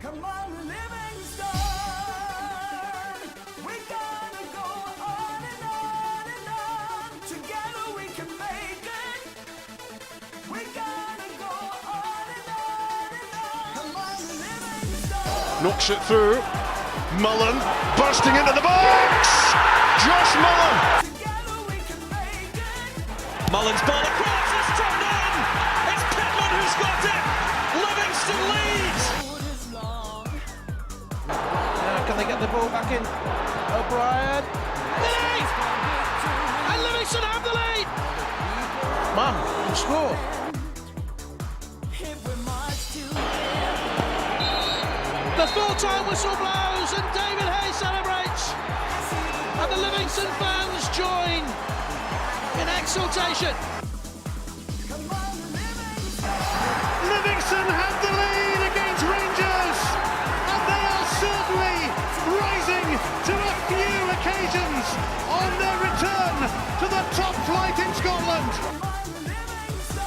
Come on, Livingston. We gotta go on and on and on. Together we can make it. We gotta go on and on and on. Come on, Livingston. Knocks it through. Mullen bursting into the box. Josh Mullen. Together we can make it. Mullen's ball across, it's turned in! It's Pittman who's got it! Livingston leads! Road is long. Can they get the ball back in? O'Brien. Lead! And Livingston have the lead! Man, can score. If we march together. The full-time whistle blows and David Hayes celebrates! And the Livingston fans join in exultation. Come on, Livingston. Livingston have the lead against Rangers, and they are certainly rising to a few occasions on their return to the top flight in Scotland. Come on, Livingston.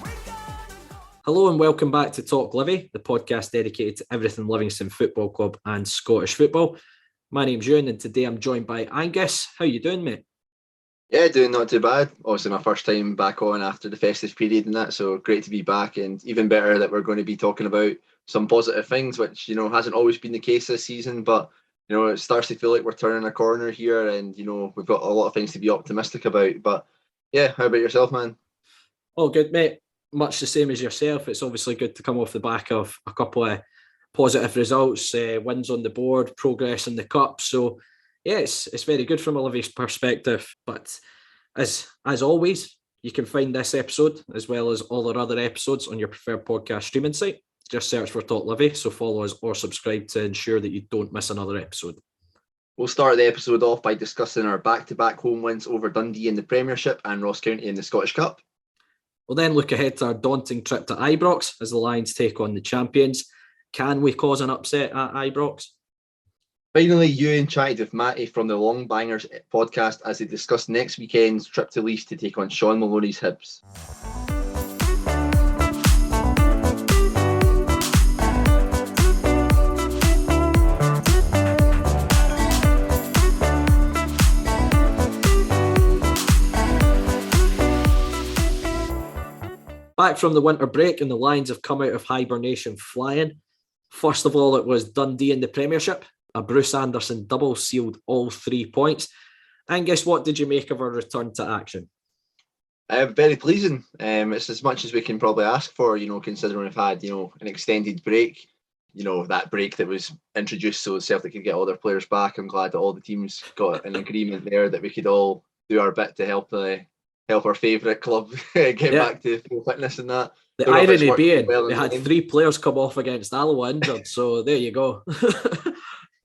We gotta go. Hello and welcome back to Talk Livi, the podcast dedicated to everything Livingston Football Club and Scottish football. My name's Euan and today I'm joined by Angus. How you doing, mate? Yeah, doing not too bad. Obviously my first time back on after the festive period and that, so great to be back, and even better that we're going to be talking about some positive things, which, you know, hasn't always been the case this season, but, you know, it starts to feel like we're turning a corner here, and, you know, we've got a lot of things to be optimistic about. But yeah, how about yourself, man? All good, mate. Much the same as yourself. It's obviously good to come off the back of a couple of positive results, wins on the board, progress in the cup. So yeah, it's very good from a Livi's perspective. But as always, you can find this episode as well as all our other episodes on your preferred podcast streaming site. Just search for Talk Livi, so follow us or subscribe to ensure that you don't miss another episode. We'll start the episode off by discussing our back-to-back home wins over Dundee in the Premiership and Ross County in the Scottish Cup. We'll then look ahead to our daunting trip to Ibrox as the Lions take on the champions. Can we cause an upset at Ibrox? Finally, Euan chatted with Matty from the Longbangers podcast as they discussed next weekend's trip to Leeds to take on Shaun Maloney's Hibs. Back from the winter break and the Lions have come out of hibernation flying. First of all, it was Dundee in the Premiership. A Bruce Anderson double sealed all 3 points. And guess what did you make of our return to action? Very pleasing. It's as much as we can probably ask for, you know, considering we've had, you know, an extended break. You know, that break that was introduced so Celtic could get all their players back. I'm glad that all the teams got an agreement there that we could all do our bit to help our favourite club get back to full fitness and that. The irony being, they had 3 players come off against Alloa injured, so there you go.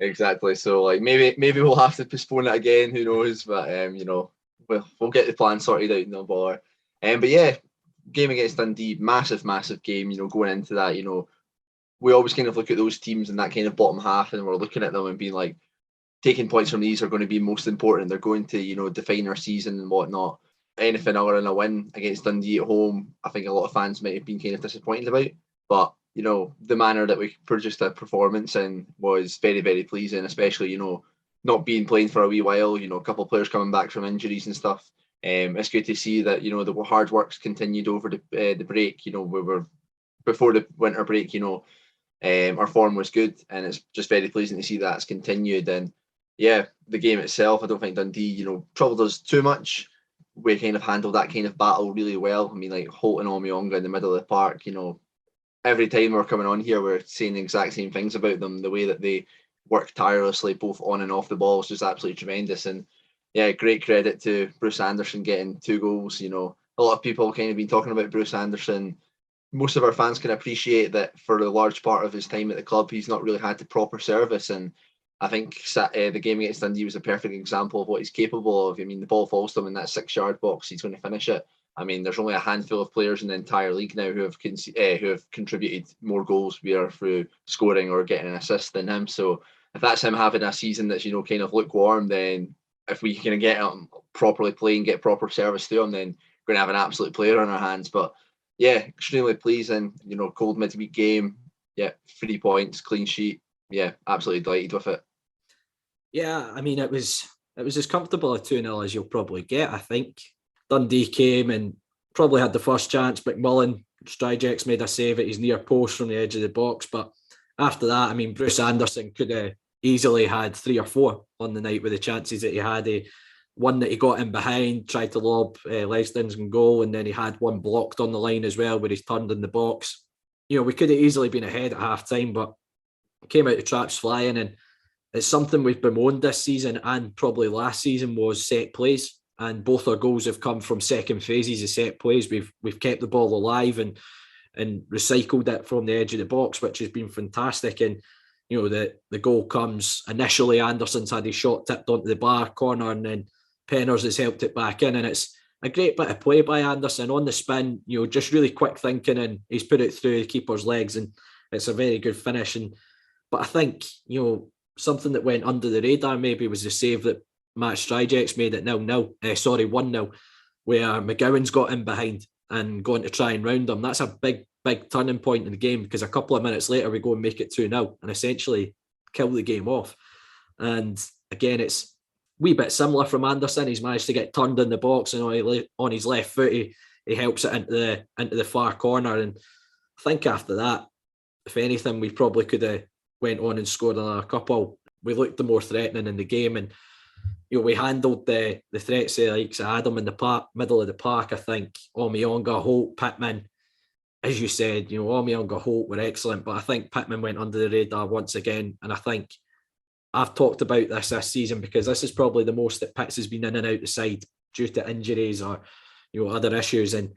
Exactly. So like maybe we'll have to postpone it again. Who knows? But you know, we'll get the plan sorted out. No bother. But yeah, game against Dundee, massive game. You know, going into that, you know, we always kind of look at those teams in that kind of bottom half, and we're looking at them and being like, taking points from these are going to be most important. They're going to, you know, define our season and whatnot. Anything other than a win against Dundee at home, I think a lot of fans might have been kind of disappointed about. But, you know, the manner that we produced a performance in was very, very pleasing, especially, you know, not being playing for a wee while, you know, a couple of players coming back from injuries and stuff. It's good to see that, you know, the hard work's continued over the break. You know, we were before the winter break, you know, our form was good, and it's just very pleasing to see that's continued. And yeah, the game itself, I don't think Dundee, you know, troubled us too much. We kind of handled that kind of battle really well. I mean, like Holt and Omiyonga in the middle of the park, you know, every time we're coming on here, we're saying the exact same things about them. The way that they work tirelessly, both on and off the ball, is just absolutely tremendous. And yeah, great credit to Bruce Anderson getting 2 goals. You know, a lot of people kind of been talking about Bruce Anderson. Most of our fans can appreciate that for a large part of his time at the club, he's not really had the proper service. And I think the game against Dundee was a perfect example of what he's capable of. I mean, the ball falls to him in that 6-yard box, he's going to finish it. I mean, there's only a handful of players in the entire league now who have contributed more goals through scoring or getting an assist than him. So if that's him having a season that's, you know, kind of lukewarm, then if we can get him properly playing, get proper service to him, then we're going to have an absolute player on our hands. But yeah, extremely pleasing. You know, cold midweek game. Yeah, 3 points, clean sheet. Yeah, absolutely delighted with it. Yeah, I mean, it was as comfortable a 2-0 as you'll probably get, I think. Dundee came and probably had the first chance. McMullen, Stryjek's made a save at his near post from the edge of the box. But after that, I mean, Bruce Anderson could have easily had 3 or 4 on the night with the chances that he had. One that he got in behind, tried to lob Legston's goal, and then he had one blocked on the line as well where he's turned in the box. You know, we could have easily been ahead at half time, but came out of traps flying. And it's something we've bemoaned this season and probably last season was set plays. And both our goals have come from second phases of set plays. We've kept the ball alive and recycled it from the edge of the box, which has been fantastic. And you know, the goal comes initially. Anderson's had his shot tipped onto the bar corner, and then Penners has helped it back in. And it's a great bit of play by Anderson on the spin. You know, just really quick thinking, and he's put it through the keeper's legs, and it's a very good finish. But I think, you know, something that went under the radar maybe was the save that Matt Stryjek's made at 1-0, where McGowan's got in behind and going to try and round him. That's a big turning point in the game, because a couple of minutes later we go and make it 2-0 and essentially kill the game off. And again, it's a wee bit similar from Anderson. He's managed to get turned in the box, and on his left foot he helps it into the far corner. And I think after that, if anything, we probably could have went on and scored another couple. We looked the more threatening in the game, and you know, we handled the threats of like Adam in the middle of the park. I think Omiyonga, Holt, Pittman, as you said, you know, Omiyonga, Holt were excellent, but I think Pittman went under the radar once again. And I think I've talked about this season because this is probably the most that Pitts has been in and out the side due to injuries or, you know, other issues. And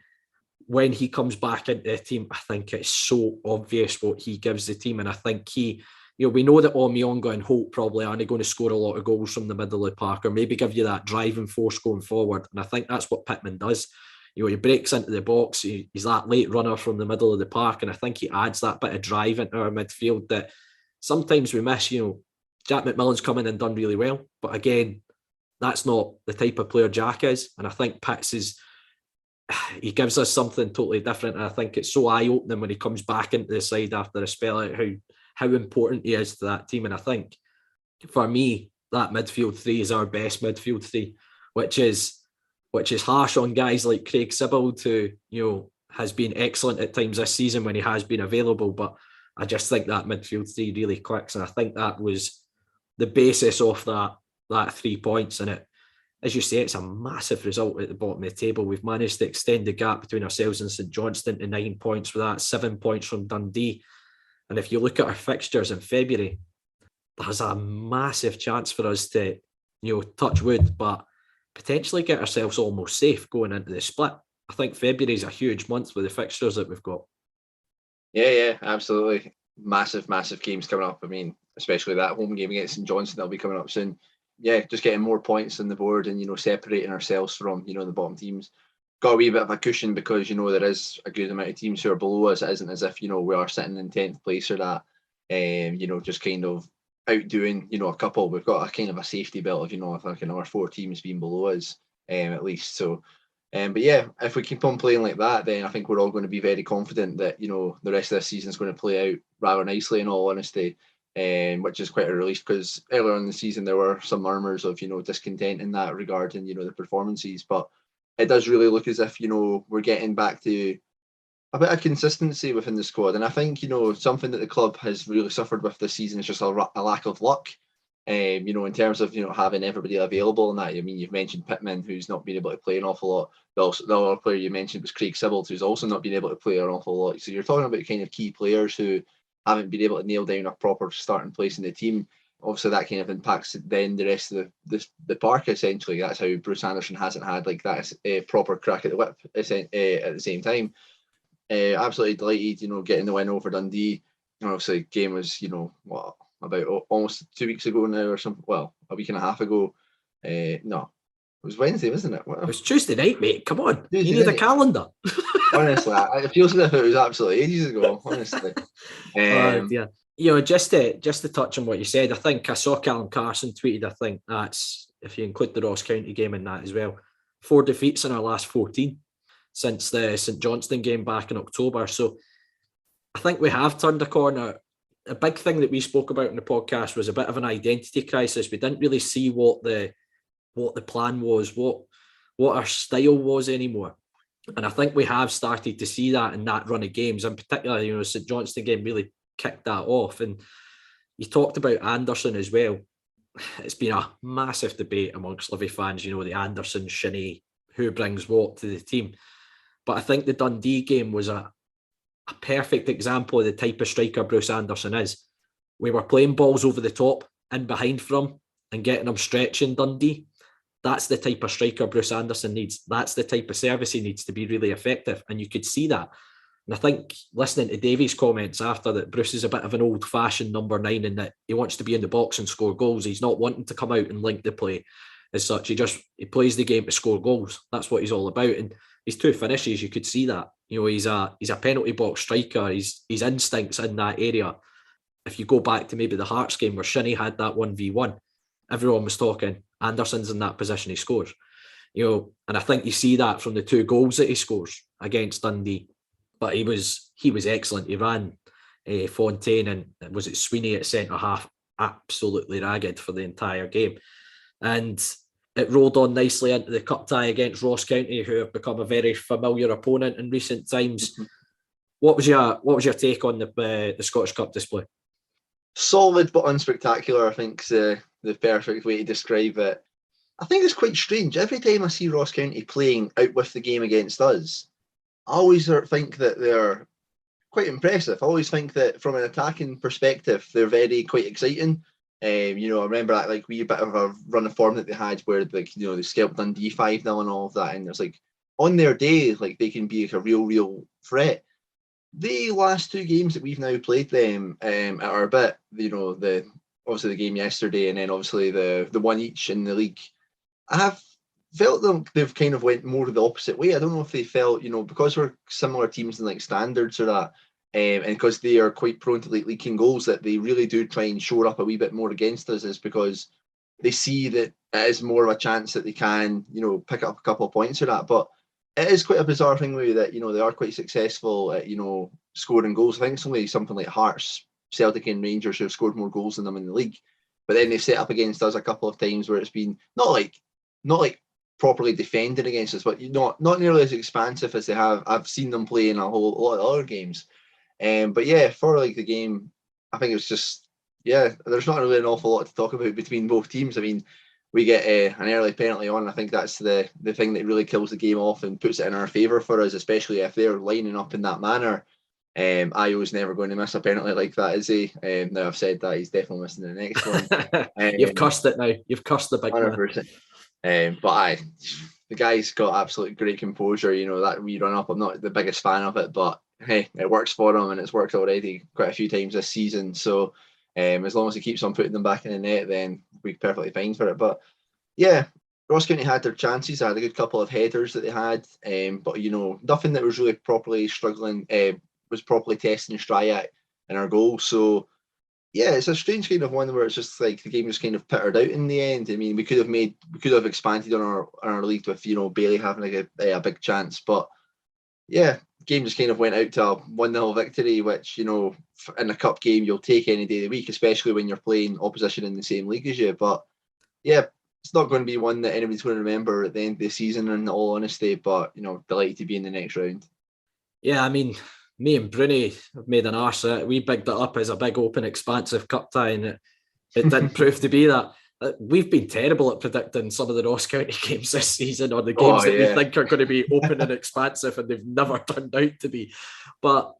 when he comes back into the team, I think it's so obvious what he gives the team. And I think you know, we know that Omiyonga and Holt probably aren't going to score a lot of goals from the middle of the park, or maybe give you that driving force going forward. And I think that's what Pittman does. You know, he breaks into the box. He's that late runner from the middle of the park. And I think he adds that bit of drive into our midfield that sometimes we miss. You know, Jack McMillan's come in and done really well. But again, that's not the type of player Jack is. And I think Pitts he gives us something totally different. And I think it's so eye-opening when he comes back into the side after a spell out how important he is to that team. And I think for me, that midfield three is our best midfield three, which is harsh on guys like Craig Sibbald, who, you know, has been excellent at times this season when he has been available. But I just think that midfield three really clicks. And I think that was the basis of that 3 points. And it, as you say, it's a massive result at the bottom of the table. We've managed to extend the gap between ourselves and St Johnstone to 9 points with that, 7 points from Dundee. And if you look at our fixtures in February, there's a massive chance for us to, you know, touch wood, but potentially get ourselves almost safe going into the split. I think February is a huge month with the fixtures that we've got. Yeah, absolutely. Massive games coming up. I mean, especially that home game against St Johnstone that'll be coming up soon. Yeah, just getting more points on the board and, you know, separating ourselves from, you know, the bottom teams. Got a wee bit of a cushion because, you know, there is a good amount of teams who are below us. It isn't as if, you know, we are sitting in 10th place or that, you know, just kind of outdoing, you know, a couple. We've got a kind of a safety belt of, you know, like another 4 teams being below us, at least. So, but yeah, if we keep on playing like that, then I think we're all going to be very confident that, you know, the rest of this season is going to play out rather nicely, in all honesty, which is quite a relief, because earlier in the season there were some murmurs of, you know, discontent in that regarding, you know, the performances. But it does really look as if, you know, we're getting back to a bit of consistency within the squad. And I think, you know, something that the club has really suffered with this season is just a lack of luck, you know, in terms of, you know, having everybody available and that. I mean, you've mentioned Pittman, who's not been able to play an awful lot. The other player you mentioned was Craig Sibbald, who's also not been able to play an awful lot. So you're talking about kind of key players who haven't been able to nail down a proper starting place in the team. Obviously, that kind of impacts then the rest of the park, essentially. That's how Bruce Anderson hasn't had like that proper crack at the whip at the same time. Absolutely delighted, you know, getting the win over Dundee. Obviously, the game was, you know, what, about almost 2 weeks ago now or something. Well, a week and a half ago. No, it was Wednesday, wasn't it? Well, it was Tuesday night, mate. Come on. Tuesday you need night. A calendar. Honestly, it feels as if it was absolutely ages ago, honestly. Yeah. You know, just to touch on what you said, I think I saw Callum Carson tweeted, I think that's, if you include the Ross County game in that as well, 4 defeats in our last 14. since the St Johnstone game back in October. So I think we have turned a corner. A big thing that we spoke about in the podcast was a bit of an identity crisis. We didn't really see what the plan was, what our style was anymore. And I think we have started to see that in that run of games. In particular, St Johnstone game really kicked that off. And you talked about Anderson as well. It's been a massive debate amongst Livi fans, the Anderson, Shinnie, who brings what to the team. But I think the Dundee game was a perfect example of the type of striker Bruce Anderson is. We were playing balls over the top and behind from and getting them stretching Dundee. That's the type of striker Bruce Anderson needs. That's the type of service he needs to be really effective. And you could see that. And I think listening to Davies' comments after that, Bruce is a bit of an old-fashioned number 9 in that he wants to be in the box and score goals. He's not wanting to come out and link the play as such. He plays the game to score goals. That's what he's all about. And his 2 finishes, you could see that. He's a penalty box striker. His instincts in that area. If you go back to maybe the Hearts game where Shinnie had that 1v1, everyone was talking, Anderson's in that position, he scores. And I think you see that from the 2 goals that he scores against Dundee. But he was excellent. He ran Fontaine and was it Sweeney at centre half absolutely ragged for the entire game. And it rolled on nicely into the cup tie against Ross County, who have become a very familiar opponent in recent times. What was your take on the Scottish Cup display? Solid but unspectacular, I think, is the perfect way to describe it. I think it's quite strange. Every time I see Ross County playing out with the game against us, I always think that they're quite impressive. I always think that from an attacking perspective, they're quite exciting. I remember that wee bit of a run of form that they had where they scalped Dundee 5-0 and all of that, and it's on their day, they can be a real threat. The last 2 games that we've now played them at our bit, obviously the game yesterday and then obviously the one each in the league, I have felt they've kind of went more the opposite way. I don't know if they felt, because we're similar teams in standards or that, and because they are quite prone to leaking goals, that they really do try and shore up a wee bit more against us, is because they see that it is more of a chance that they can, pick up a couple of points or that. But it is quite a bizarre thing with that, they are quite successful at, scoring goals. I think it's only something like Hearts, Celtic and Rangers who have scored more goals than them in the league. But then they've set up against us a couple of times where it's been not like properly defended against us, but not nearly as expansive as they have. I've seen them play in a whole lot of other games. But yeah, for the game, I think it's just, there's not really an awful lot to talk about between both teams. I mean, we get an early penalty on. I think that's the thing that really kills the game off and puts it in our favour for us, especially if they're lining up in that manner. Ayo's never going to miss a penalty like that, is he? Now I've said that, he's definitely missing the next one. You've cussed it now. You've cussed the big 100%. But the guy's got absolute great composure. That wee run up, I'm not the biggest fan of it, but hey, it works for him and it's worked already quite a few times this season. So as long as he keeps on putting them back in the net, then we're perfectly fine for it. But yeah, Ross County had their chances. They had a good couple of headers that they had, but nothing that was really properly struggling, was properly testing Stryak in our goal. So yeah, it's a strange kind of one where it's just the game just kind of pittered out in the end. I mean, we could have expanded on our lead with Bailey having a big chance, but yeah, game just kind of went out to a 1-0 victory, which in a cup game you'll take any day of the week, especially when you're playing opposition in the same league as you. But yeah, it's not going to be one that anybody's going to remember at the end of the season, in all honesty. But delighted to be in the next round. Yeah, I mean, me and Bruni have made an arse of it. We bigged it up as a big, open, expansive cup tie, and it didn't prove to be that. We've been terrible at predicting some of the Ross County games this season, or the games that we think are going to be open and expansive, and they've never turned out to be. But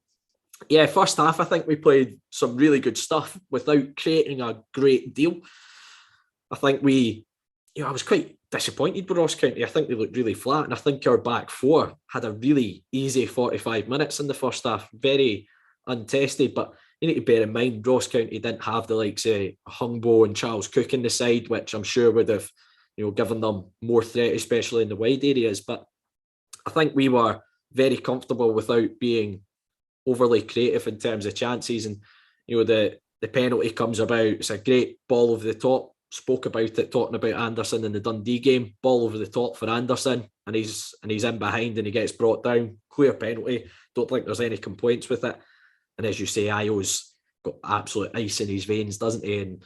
yeah, first half, I think we played some really good stuff without creating a great deal. I think I was quite disappointed with Ross County. I think they looked really flat, and I think our back four had a really easy 45 minutes in the first half, very untested. But you need to bear in mind, Ross County didn't have the likes of Hungbo and Charles Cook in the side, which I'm sure would have given them more threat, especially in the wide areas. But I think we were very comfortable without being overly creative in terms of chances. And the penalty comes about, it's a great ball over the top spoke about it, talking about Anderson in the Dundee game. Ball over the top for Anderson, and he's in behind, and he gets brought down. Clear penalty. Don't think there's any complaints with it. And as you say, Ayo's got absolute ice in his veins, doesn't he? And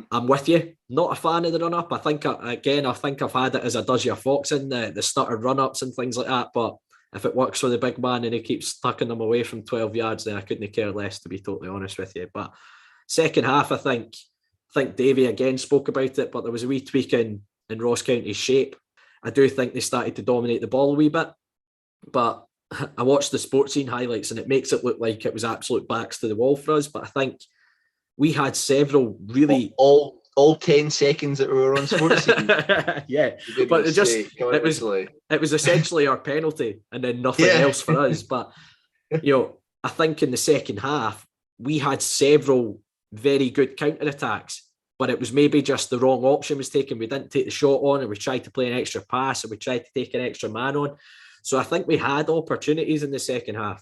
I'm with you. Not a fan of the run-up. I think I've had it as a does your fox in the stuttered run-ups and things like that. But if it works for the big man and he keeps tucking them away from 12 yards, then I couldn't care less, to be totally honest with you. But second half, I think Davey again spoke about it, but there was a wee tweak in Ross County's shape. I do think they started to dominate the ball a wee bit, but I watched the sports scene highlights and it makes it look like it was absolute backs to the wall for us. But I think we had several really all 10 seconds that we were on sports scene. Yeah, but it was essentially our penalty and then nothing else for us. But I think in the second half we had several very good counter-attacks, but it was maybe just the wrong option was taken. We didn't take the shot on, and we tried to play an extra pass, and we tried to take an extra man on. So I think we had opportunities in the second half.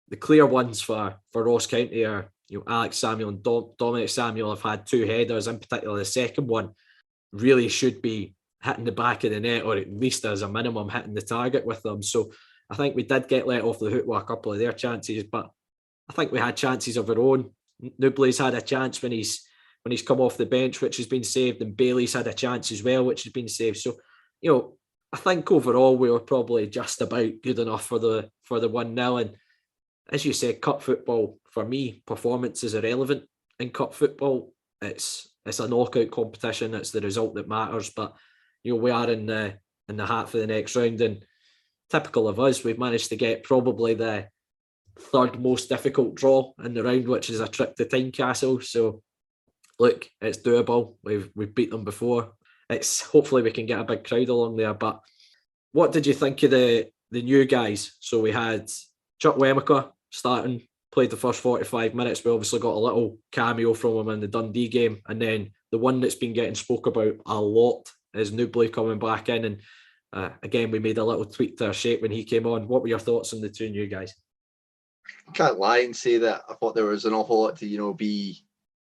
The clear ones for Ross County are, Alex Samuel and Dominic Samuel have had 2 headers, in particular the second one really should be hitting the back of the net, or at least as a minimum hitting the target with them. So I think we did get let off the hook with a couple of their chances, but I think we had chances of our own. Nubly's had a chance when he's come off the bench, which has been saved, and Bailey's had a chance as well, which has been saved. So, I think overall we were probably just about good enough for the 1-0. And as you said, cup football, for me, performance is irrelevant in cup football. It's a knockout competition. It's the result that matters. But we are in the hat for the next round, and typical of us, we've managed to get probably the third most difficult draw in the round, which is a trip to Tynecastle. So look, it's doable. We've beat them before. It's hopefully we can get a big crowd along there. But what did you think of the new guys? So we had Chuck Wemaker starting, played the first 45 minutes. We obviously got a little cameo from him in the Dundee game, and then the one that's been getting spoke about a lot is Nubly coming back in. And again, we made a little tweak to our shape when he came on. What were your thoughts on the 2 new guys? I can't lie and say that I thought there was an awful lot to be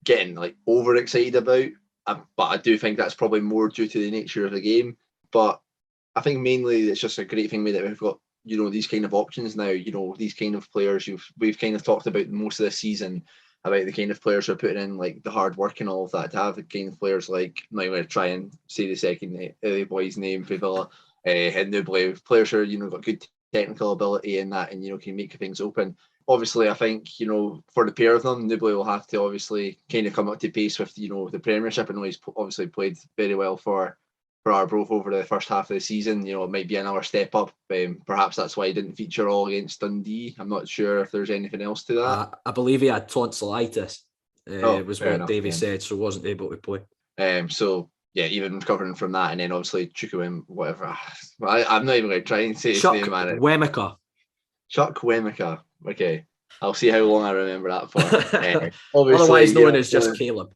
getting overexcited about, but I do think that's probably more due to the nature of the game. But I think mainly it's just a great thing that we've got these kind of options now. These kind of players we've kind of talked about most of this season, about the kind of players who are putting in the hard work and all of that. To have the kind of players I'm not going to try and say the second the boy's name for Villa, and Nubly, players who are got good technical ability in that, and can make things open. Obviously, I think for the pair of them, Nubly will have to obviously kind of come up to pace with the Premiership. I know he's obviously played very well for Arbroath over the first half of the season. It might be another step up. Perhaps that's why he didn't feature all against Dundee. I'm not sure if there's anything else to that. I believe he had tonsillitis. Was what Davey said, so wasn't able to play. So yeah, even recovering from that, and then obviously Chukwuem, whatever. I'm not even going to try and say his name, man. Wemaker. Chuck Wemaker. Okay, I'll see how long I remember that for. Otherwise known as just Caleb.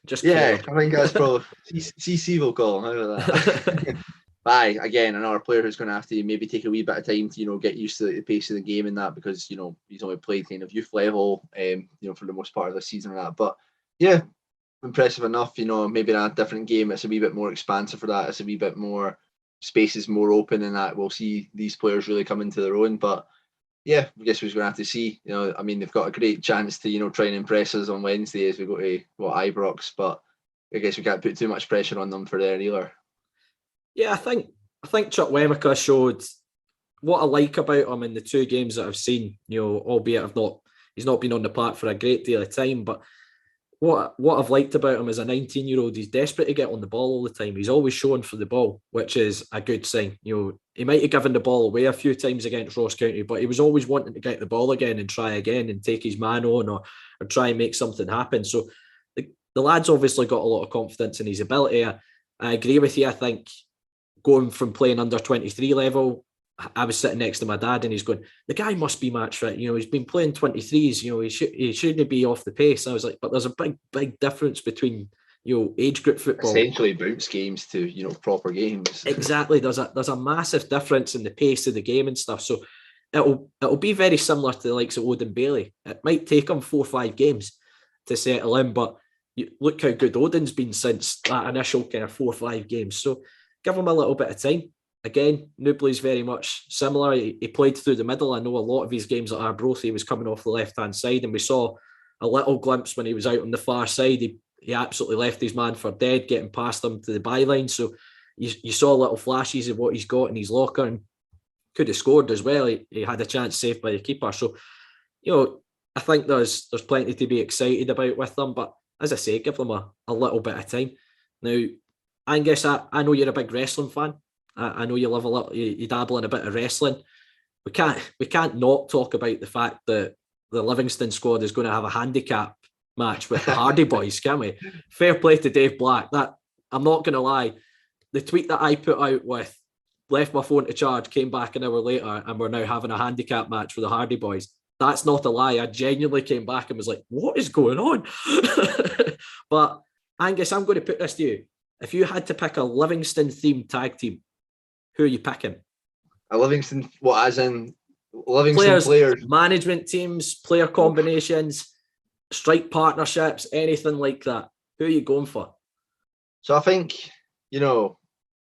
Caleb. I think that's probably CC will call him. How about that? Aye, again, another player who's going to have to maybe take a wee bit of time to get used to the pace of the game and that, because he's only played kind of youth level, for the most part of the season and that. But yeah, impressive enough. Maybe in a different game, it's a wee bit more expansive for that. It's a wee bit more, spaces more open, and that we'll see these players really come into their own. But yeah, I guess we're going to have to see. They've got a great chance to try and impress us on Wednesday as we go to Ibrox, but I guess we can't put too much pressure on them for there either. Yeah, I think Chuck Wemaker showed what I like about him in the 2 games that I've seen. Albeit he's not been on the park for a great deal of time, but what I've liked about him as a 19-year-old, he's desperate to get on the ball all the time. He's always showing for the ball, which is a good sign. He might have given the ball away a few times against Ross County, but he was always wanting to get the ball again and try again and take his man on or try and make something happen. So the lad's obviously got a lot of confidence in his ability. I agree with you. I think going from playing under 23 level, I was sitting next to my dad and he's going, the guy must be match fit. He's been playing 23s, he shouldn't be off the pace. I was like, but there's a big difference between, age group football. Essentially bounce games to, proper games. Exactly. There's a massive difference in the pace of the game and stuff. So it'll be very similar to the likes of Odin Bailey. It might take him 4 or 5 games to settle in, but look how good Odin's been since that initial kind of 4 or 5 games. So give him a little bit of time. Again, Nubly's very much similar. He played through the middle. I know a lot of his games at Arbroath, he was coming off the left-hand side, and we saw a little glimpse when he was out on the far side. He absolutely left his man for dead, getting past him to the byline. So you saw little flashes of what he's got in his locker, and could have scored as well. He had a chance saved by the keeper. So, I think there's plenty to be excited about with them. But as I say, give them a little bit of time. Now, Angus, I know you're a big wrestling fan. I know you love a lot. You dabble in a bit of wrestling. We can't not talk about the fact that the Livingston squad is going to have a handicap match with the Hardy boys, can we? Fair play to Dave Black. That, I'm not going to lie, the tweet that I put out with left my phone to charge, came back an hour later, and we're now having a handicap match for the Hardy boys. That's not a lie. I genuinely came back and was like, what is going on? But Angus, I'm going to put this to you. If you had to pick a Livingston-themed tag team, who are you picking? A Livingston, what, as in Livingston players? Management teams, player combinations, strike partnerships, anything like that. Who are you going for? So I think,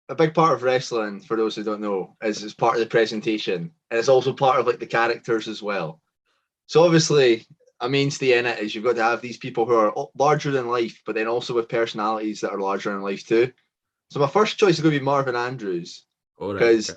a big part of wrestling, for those who don't know, is part of the presentation. And it's also part of like the characters as well. So obviously, a mainstay in it is you've got to have these people who are larger than life, but then also with personalities that are larger than life too. So my first choice is going to be Marvin Andrews. Because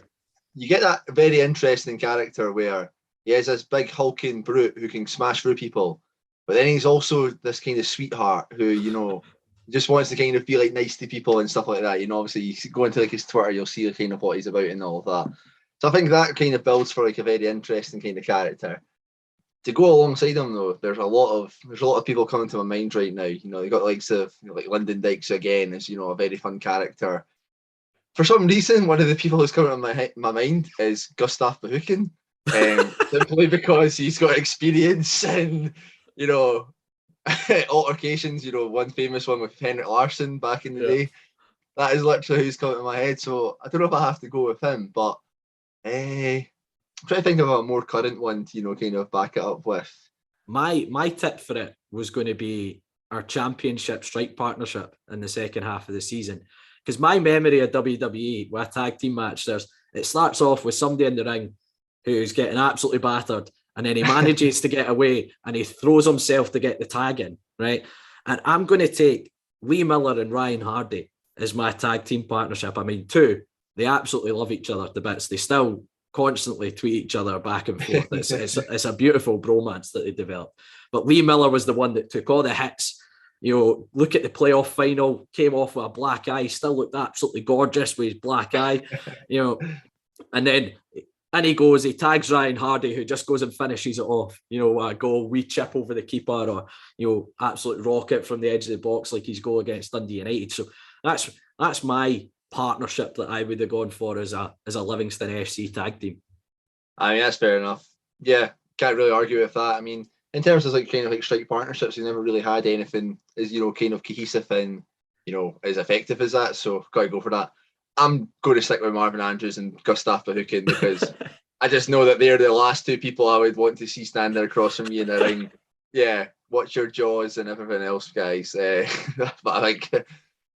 you get that very interesting character where he has this big hulking brute who can smash through people, but then he's also this kind of sweetheart who, just wants to kind of be like nice to people and stuff like that. Obviously you go into like his Twitter, you'll see kind of what he's about and all of that. So I think that kind of builds for like a very interesting kind of character. To go alongside him though, there's a lot of people coming to my mind right now. They got the likes of like Lyndon Dykes again is a very fun character. For some reason, one of the people who's coming to my mind is Gustav Bahuken, simply because he's got experience in, altercations. One famous one with Henrik Larsson back in the day. That is literally who's coming to my head. So I don't know if I have to go with him, but I'm trying to think of a more current one to, kind of back it up with. My tip for it was going to be our championship strike partnership in the second half of the season. Because my memory of WWE with a tag team match, it starts off with somebody in the ring who's getting absolutely battered, and then he manages to get away and he throws himself to get the tag in, right? And I'm going to take Lee Miller and Ryan Hardy as my tag team partnership. I mean, they absolutely love each other to bits. They still constantly tweet each other back and forth. It's a beautiful bromance that they developed. But Lee Miller was the one that took all the hits. Look at the playoff final, came off with a black eye, still looked absolutely gorgeous with his black eye, and then he tags Ryan Hardy, who just goes and finishes it off, a goal, wee chip over the keeper, or, absolute rocket from the edge of the box like his goal against Dundee United. So that's my partnership that I would have gone for as a Livingston FC tag team. I mean, that's fair enough. Yeah, can't really argue with that. I mean, in terms of kind of strike partnerships, we never really had anything as kind of cohesive and as effective as that. So got to go for that. I'm going to stick with Marvin Andrews and Gustav Bahuken because I just know that they're the last two people I would want to see standing across from me in the ring. Yeah, watch your jaws and everything else, guys. But I think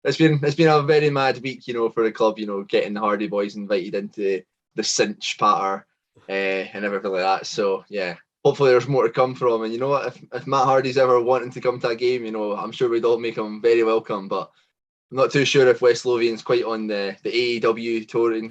it's been a very mad week, for the club. Getting the Hardy boys invited into the cinch patter and everything like that. So yeah. Hopefully there's more to come from, and you know what? If Matt Hardy's ever wanting to come to a game, I'm sure we'd all make him very welcome. But I'm not too sure if West Lothian's quite on the AEW touring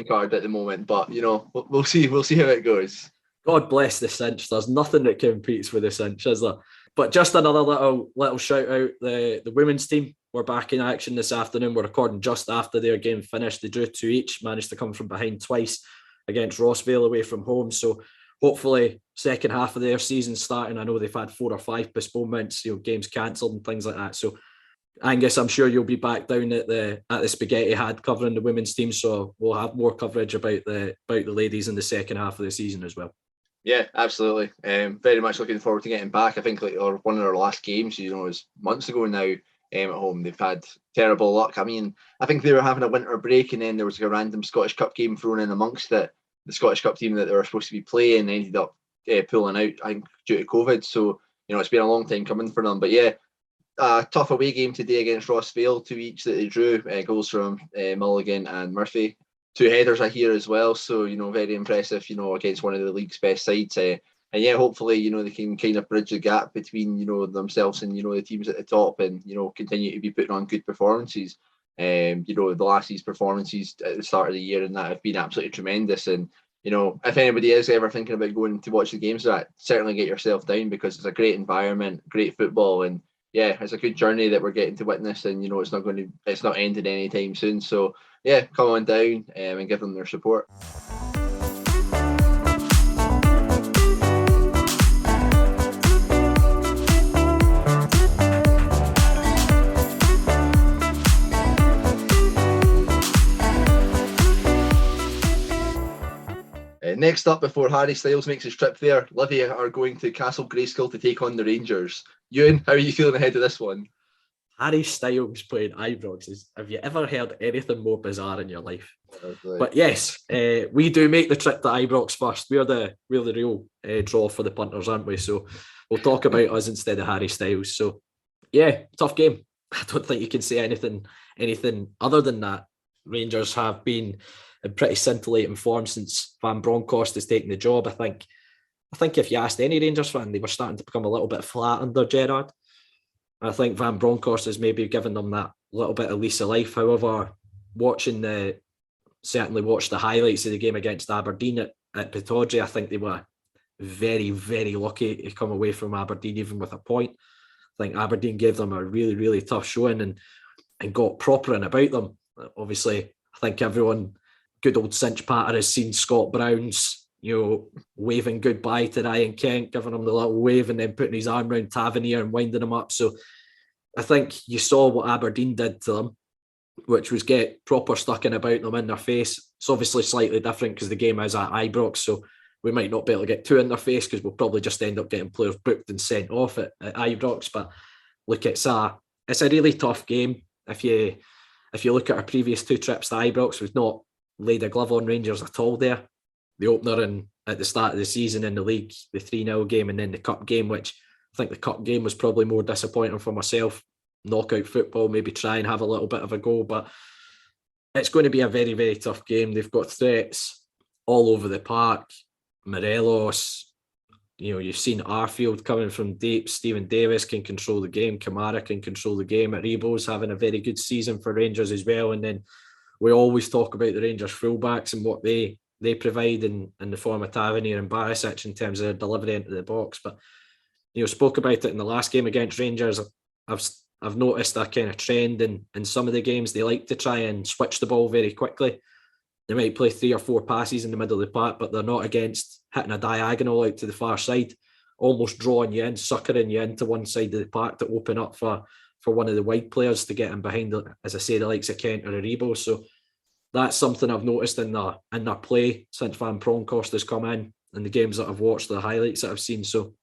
card at the moment. But we'll see how it goes. God bless the cinch. There's nothing that competes with the cinch, is there? But just another little shout out. The women's team were back in action this afternoon. We're recording just after their game finished. They drew 2 each, managed to come from behind twice against Rossvale away from home. So hopefully, second half of their season starting. I know they've had 4 or 5 postponements, games cancelled and things like that. So, Angus, I'm sure you'll be back down at the Spaghetti Had covering the women's team. So we'll have more coverage about the ladies in the second half of the season as well. Yeah, absolutely. Very much looking forward to getting back. I think one of our last games, was months ago now. At home, they've had terrible luck. I mean, I think they were having a winter break, and then there was a random Scottish Cup game thrown in amongst it. The Scottish Cup team that they were supposed to be playing ended up pulling out, I think, due to COVID. So, it's been a long time coming for them. But yeah, a tough away game today against Rossvale, 2 each that they drew. Goals from Mulligan and Murphy. 2 headers I hear as well. So, very impressive, against one of the league's best sides. And yeah, hopefully, they can kind of bridge the gap between, themselves and, the teams at the top and, continue to be putting on good performances. The last these performances at the start of the year and that have been absolutely tremendous. And, if anybody is ever thinking about going to watch the games, that certainly get yourself down, because it's a great environment, great football, and yeah, it's a good journey that we're getting to witness. And it's not ending anytime soon. So yeah, come on down and give them their support. Next up, before Harry Styles makes his trip there, Livi are going to Castle Grayskull to take on the Rangers. Euan, how are you feeling ahead of this one? Harry Styles playing Ibrox. Have you ever heard anything more bizarre in your life? Absolutely. But yes, we do make the trip to Ibrox first. We're the real draw for the punters, aren't we? So we'll talk about us instead of Harry Styles. So yeah, tough game. I don't think you can say anything other than that. Rangers have been in pretty scintillating form since Van Bronckhorst has taken the job. I think if you asked any Rangers fan, they were starting to become a little bit flat under Gerrard. I think Van Bronckhorst has maybe given them that little bit of lease of life. However, certainly watched the highlights of the game against Aberdeen at Pittodrie, I think they were very, very lucky to come away from Aberdeen even with a point. I think Aberdeen gave them a really, really tough showing and got proper and about them. Obviously, I think everyone, good old cinch patter, has seen Scott Brown's, waving goodbye to Ryan Kent, giving him the little wave and then putting his arm around Tavernier and winding him up. So I think you saw what Aberdeen did to them, which was get proper stuck in about them in their face. It's obviously slightly different because the game is at Ibrox, so we might not be able to get too in their face because we'll probably just end up getting players booked and sent off at Ibrox. But look, it's a really tough game. If you look at our previous 2 trips to Ibrox, we've not laid a glove on Rangers at all there. The opener at the start of the season in the league, the 3-0 game, and then the cup game, which I think the cup game was probably more disappointing for myself. Knockout football, maybe try and have a little bit of a go, but it's going to be a very, very tough game. They've got threats all over the park. Morelos, you've seen Arfield coming from deep. Stephen Davis can control the game. Kamara can control the game. Aribo's having a very good season for Rangers as well. And then we always talk about the Rangers fullbacks and what they provide in the form of Tavernier and Barisic in terms of their delivery into the box. But spoke about it in the last game against Rangers. I've noticed a kind of trend in some of the games. They like to try and switch the ball very quickly. They might play 3 or 4 passes in the middle of the park, but they're not against hitting a diagonal out to the far side, almost drawing you in, suckering you into one side of the park to open up for one of the wide players to get in behind, as I say, the likes of Kent or Aribo. So that's something I've noticed in their play since Van Bronckhorst has come in the games that I've watched, the highlights that I've seen. So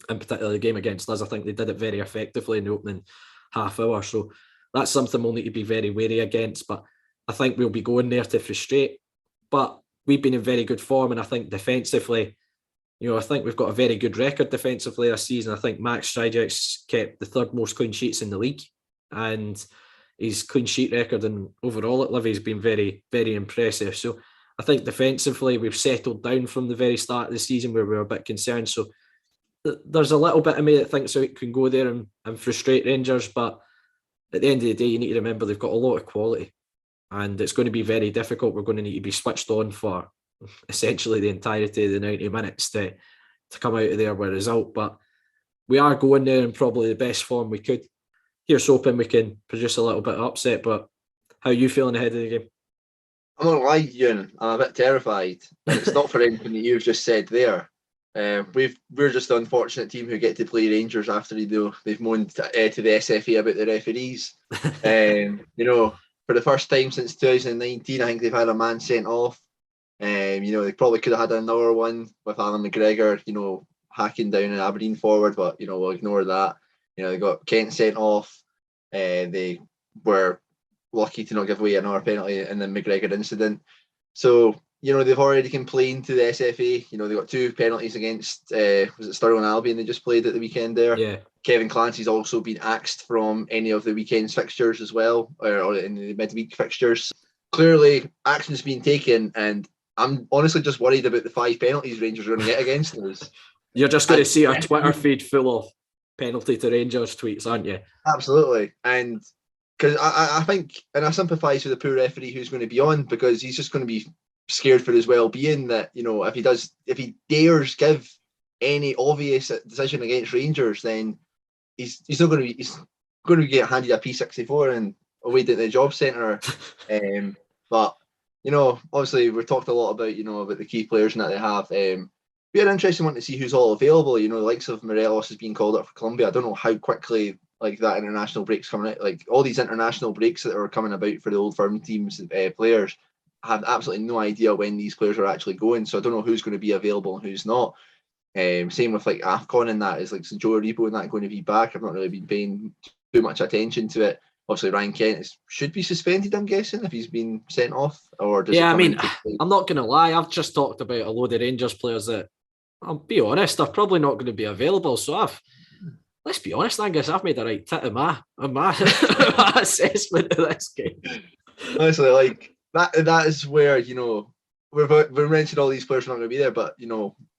in particular the game against us, I think they did it very effectively in the opening half hour. So that's something we'll need to be very wary against. But I think we'll be going there to frustrate. But we've been in very good form, and I think defensively, I think we've got a very good record defensively this season. I think Max Strijek's kept the 3rd most clean sheets in the league, and his clean sheet record and overall at Livi has been very, very impressive. So I think defensively we've settled down from the very start of the season where we were a bit concerned. So there's a little bit of me that thinks it can go there and frustrate Rangers, but at the end of the day, you need to remember they've got a lot of quality, and it's going to be very difficult. We're going to need to be switched on for essentially the entirety of the 90 minutes to come out of there with a result. But we are going there in probably the best form we could. Here's hoping we can produce a little bit of upset. But how are you feeling ahead of the game? I'm not lying, Euan. I'm a bit terrified. And it's not for anything that you've just said there. We're just the unfortunate team who get to play Rangers after they've moaned to the SFA about the referees. For the first time since 2019, I think they've had a man sent off. They probably could have had another one with Alan McGregor, hacking down an Aberdeen forward, but we'll ignore that. They got Kent sent off. They were lucky to not give away another penalty in the McGregor incident. So they've already complained to the SFA. They got 2 penalties against, was it Stirling Albion they just played at the weekend there? Yeah. Kevin Clancy's also been axed from any of the weekend's fixtures as well, or in the midweek fixtures. Clearly, action's been taken, and I'm honestly just worried about the 5 penalties Rangers are going to get against us. You're just going to see a Twitter feed full of penalty to Rangers tweets, aren't you? Absolutely. And because I think, and I sympathise with the poor referee who's going to be on, because he's just going to be scared for his well-being, that if he dares give any obvious decision against Rangers, then he's going to get handed a P64 and away to the job centre. But obviously we've talked a lot about about the key players and that they have. Be an interesting one to see who's all available. The likes of Morelos has been called up for Colombia. I don't know how quickly that international break's coming out. All these international breaks that are coming about for the Old Firm teams players, I have absolutely no idea when these players are actually going. So I don't know who's going to be available and who's not. Same with AFCON and that, is St Joe Aribo and that going to be back. I've not really been paying too much attention to it. Obviously, Ryan Kent should be suspended, I'm guessing, if he's been sent off. Or does I'm not going to lie. I've just talked about a load of Rangers players that, I'll be honest, they're probably not going to be available. So let's be honest, Angus, I've made the right tit of my assessment of this game. Honestly, that is where, we've mentioned all these players are not going to be there, but,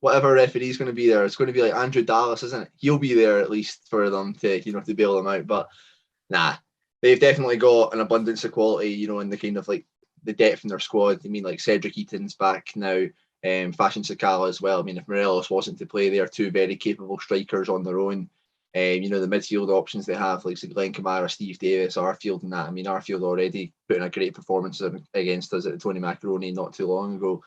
whatever referee is going to be there, it's going to be like Andrew Dallas, isn't it? He'll be there at least for them to, to bail them out. But nah, they've definitely got an abundance of quality, in the kind of the depth in their squad. I mean, Cedric Eaton's back now, Fashion Sakala as well. I mean, if Morelos wasn't to play, they are 2 very capable strikers on their own. The midfield options they have, Glenn Kamara, Steve Davis, Arfield and that. I mean, Arfield already put in a great performance against us at the Tony Macaroni not too long ago.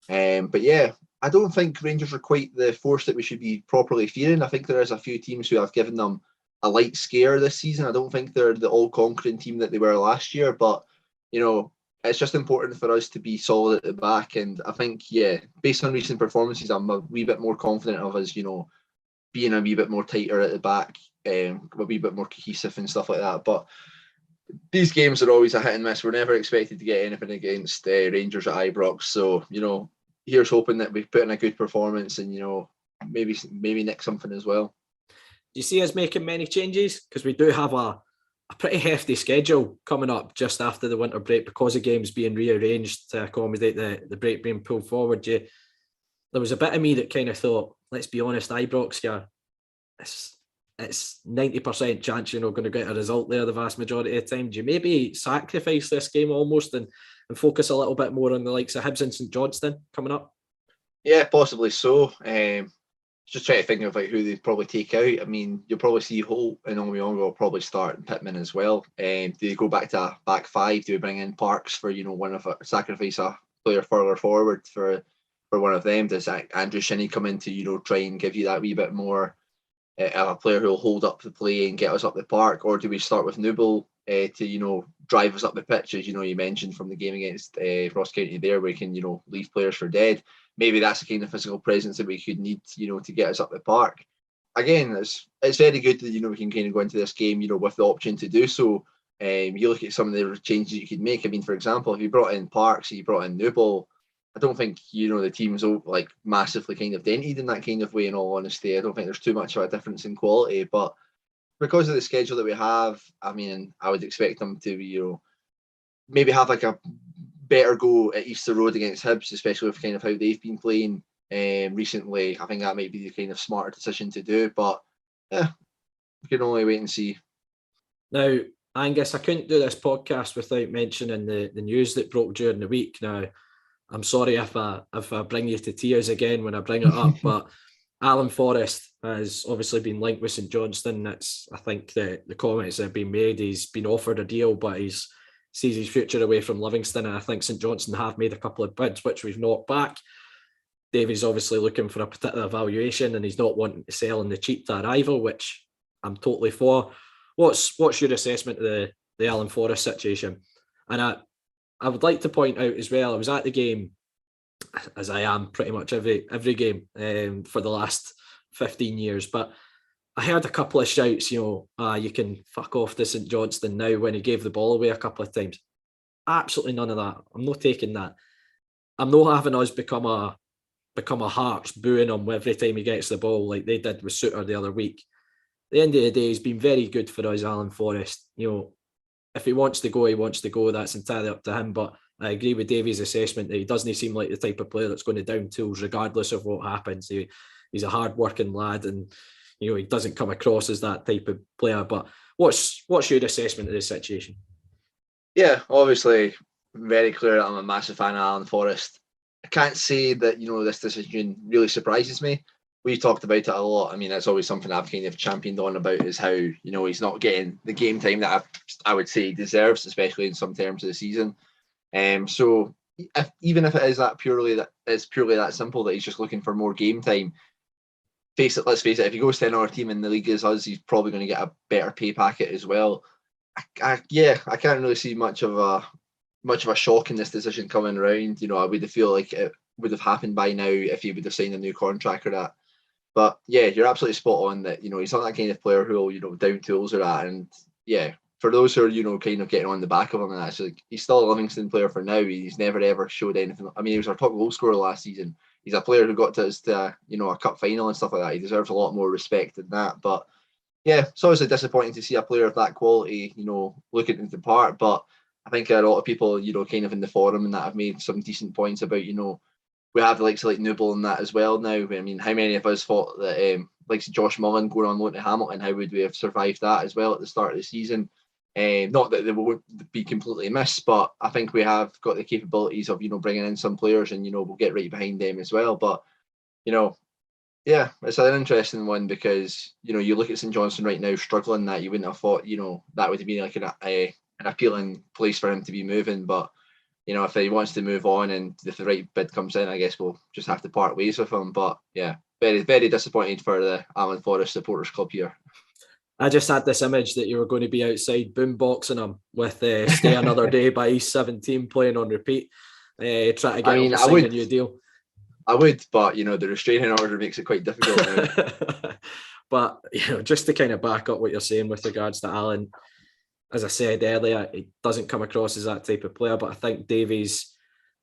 But yeah, I don't think Rangers are quite the force that we should be properly fearing. I think there is a few teams who have given them a light scare this season. I don't think they're the all-conquering team that they were last year, but, it's just important for us to be solid at the back. And I think, based on recent performances, I'm a wee bit more confident of us, being a wee bit more tighter at the back, a wee bit more cohesive and stuff like that. But these games are always a hit and miss. We're never expected to get anything against Rangers at Ibrox. So, here's hoping that we put in a good performance and, maybe nick something as well. Do you see us making many changes? Because we do have a pretty hefty schedule coming up just after the winter break because of games being rearranged to accommodate the break being pulled forward. There was a bit of me that kind of thought, let's be honest, Ibrox, it's 90% chance you're not going to get a result there the vast majority of the time. Do you maybe sacrifice this game almost and focus a little bit more on the likes of Hibs and St Johnstone coming up? Yeah, possibly so. Just trying to think of who they'd probably take out. I mean, you'll probably see Holt and Onwiongo will probably start and Pittman as well. Do they go back to a back 5? Do we bring in Parks for, one of sacrifice a player further forward for one of them? Does Andrew Shinney come in to, try and give you that wee bit more a player who will hold up the play and get us up the park? Or do we start with Newell to, drive us up the pitch, as you mentioned from the game against Ross County there, where we can, leave players for dead? Maybe that's the kind of physical presence that we could need, to get us up the park. Again, it's very good that, we can kind of go into this game, with the option to do so. You look at some of the changes you could make. I mean, for example, if you brought in Parks, you brought in Newell, I don't think, the team's massively kind of dented in that kind of way, in all honesty. I don't think there's too much of a difference in quality, but because of the schedule that we have, I mean, I would expect them to, maybe have a better go at Easter Road against Hibs, especially with kind of how they've been playing recently. I think that might be the kind of smarter decision to do, but yeah, we can only wait and see. Now, Angus, I couldn't do this podcast without mentioning the news that broke during the week. Now, I'm sorry if I bring you to tears again when I bring it up, but Alan Forrest has obviously been linked with St Johnstone. I think the comments that have been made, he's been offered a deal, but he's sees his future away from Livingston, and I think St Johnstone have made a couple of bids which we've knocked back. Davy's obviously looking for a particular valuation and he's not wanting to sell in the cheap to a rival, which I'm totally for. What's your assessment of the Alan Forrest situation? And I would like to point out as well, I was at the game, as I am pretty much every game for the last 15 years, but I heard a couple of shouts, you can fuck off to St Johnstone now when he gave the ball away a couple of times. Absolutely none of that. I'm not taking that. I'm not having us become a Hearts booing him every time he gets the ball like they did with Suter the other week. At the end of the day, he's been very good for us, Alan Forrest. If he wants to go, he wants to go. That's entirely up to him. But I agree with Davy's assessment that he doesn't seem like the type of player that's going to down tools regardless of what happens. He's a hard-working lad, and he doesn't come across as that type of player. But what's your assessment of this situation? Yeah, obviously, very clear that I'm a massive fan of Alan Forrest. I can't say that, this decision really surprises me. We talked about it a lot. I mean, that's always something I've kind of championed on about, is how, he's not getting the game time that I would say he deserves, especially in some terms of the season. So even if it is purely that simple, that he's just looking for more game time, let's face it, if he goes to another team in the league as us, he's probably going to get a better pay packet as well. I can't really see much of a shock in this decision coming around. I would feel like it would have happened by now if he would have signed a new contract or that. But yeah, you're absolutely spot on that, he's not that kind of player who will, down tools or that. And yeah, for those who are, kind of getting on the back of him, and that's like, he's still a Livingston player for now. He's never ever showed anything. I mean, he was our top goal scorer last season. He's a player who got us to, a cup final and stuff like that. He deserves a lot more respect than that. But yeah, it's obviously disappointing to see a player of that quality, looking to depart. But I think a lot of people, kind of in the forum and that have made some decent points about, we have the likes of like Newble and that as well now. I mean, how many of us thought that likes of Josh Mullen going on loan to Hamilton, how would we have survived that as well at the start of the season? Not that they won't be completely missed, but I think we have got the capabilities of, bringing in some players, and, we'll get right behind them as well. But, yeah, it's an interesting one because, you look at St Johnstone right now struggling, that you wouldn't have thought, that would have been like an appealing place for him to be moving. But, if he wants to move on and if the right bid comes in, I guess we'll just have to part ways with him. But yeah, very, very disappointed for the Alan Forrest supporters club here. I just had this image that you were going to be outside boomboxing him with Stay Another Day by East 17 playing on repeat, trying to get him to sign a new deal. I would, but the restraining order makes it quite difficult. But just to kind of back up what you're saying with regards to Alan, as I said earlier, he doesn't come across as that type of player. But I think Davies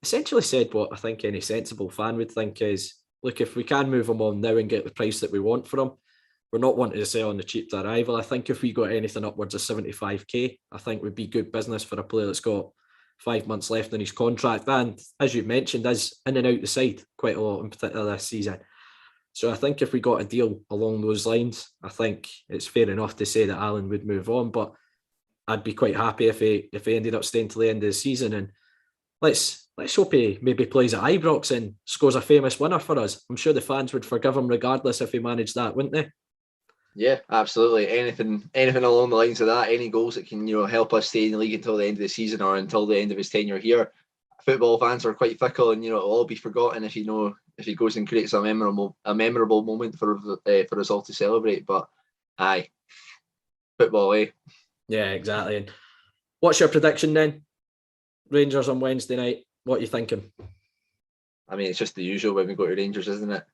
essentially said what I think any sensible fan would think is, look, if we can move him on now and get the price that we want for him, we're not wanting to sell on the cheap to a rival. I think if we got anything upwards of 75k, I think would be good business for a player that's got 5 months left in his contract. And as you mentioned, is in and out the side quite a lot, in particular this season. So I think if we got a deal along those lines, I think it's fair enough to say that Alan would move on. But I'd be quite happy if he ended up staying till the end of the season. And let's hope he maybe plays at Ibrox and scores a famous winner for us. I'm sure the fans would forgive him regardless if he managed that, wouldn't they? Yeah, absolutely. Anything along the lines of that, any goals that can help us stay in the league until the end of the season or until the end of his tenure here. Football fans are quite fickle, and it'll all be forgotten if he goes and creates a memorable moment for us all to celebrate. But aye, football, eh? Yeah, exactly. And what's your prediction then? Rangers on Wednesday night. What are you thinking? I mean, it's just the usual when we go to Rangers, isn't it?